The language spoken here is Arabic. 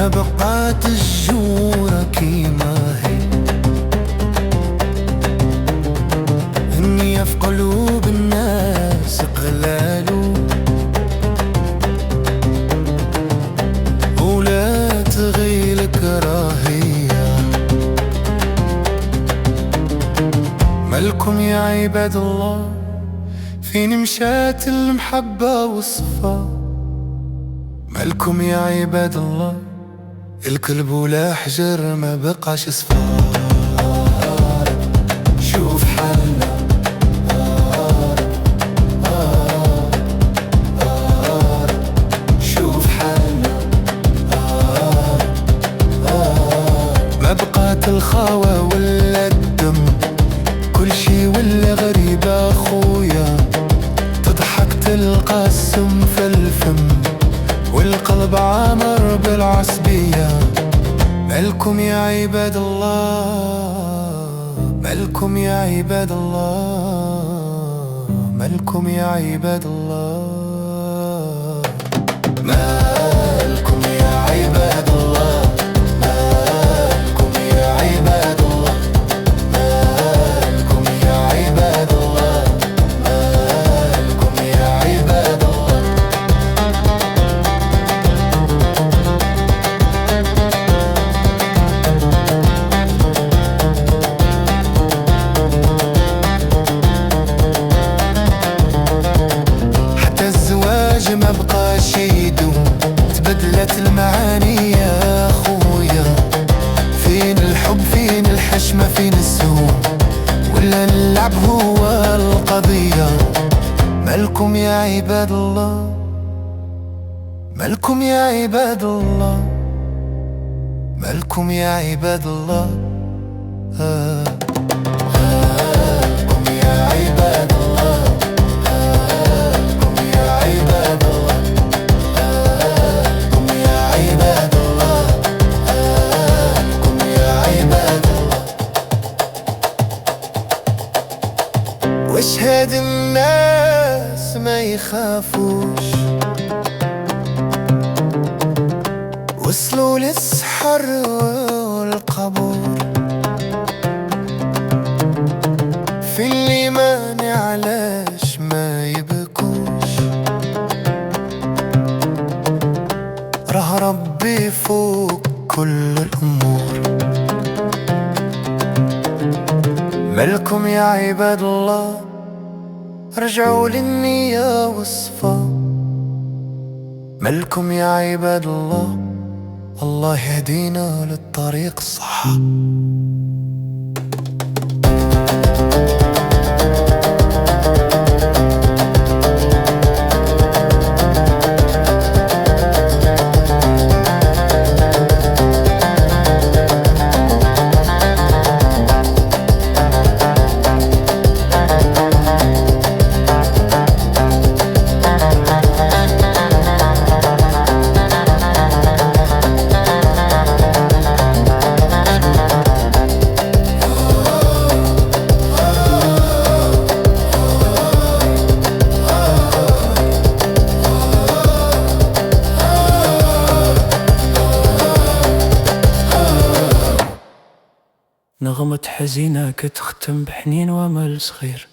ما بقات الجورة كيما هي، النية في قلوب الناس قلالو، ولا تغيلك راهية. مالكم يا عباد الله، فين مشات المحبة والصفا؟ مالكم يا عباد الله، الكلب ولا حجر ما بقاش صفار. شوف حالنا شوف حالنا ما بقات الخاوة ولا الدم، كل شي ولا غريب اخويا، تضحك تلقى السم في الفم، والقلب عامر بالعصبية. مالكم يا عباد الله، مالكم يا عباد الله، مالكم يا عباد الله، مالكم يا عباد الله، مالكم يا عباد الله، مالكم يا عباد الله، مالكم يا عباد الله. ما بقاش يدوم، تبدلت المعاني يا خويا، فين الحب فين الحشمة فين السهوم، ولا اللعب هو القضية. مالكم يا عباد الله، مالكم يا عباد الله، مالكم يا عباد الله، مالكم يا عباد الله، وش هاد الناس ما يخافوش، وصلوا للسحر والقبور، في اللي مانع علاش ما يبكوش، راه ربي فوق كل الأمور. مالكم يا عباد الله، رجعوا للنية والصفا. مالكم يا عباد الله، الله يهدينا للطريق الصح. نغمة حزينة كتختم بحنين وامل صغير،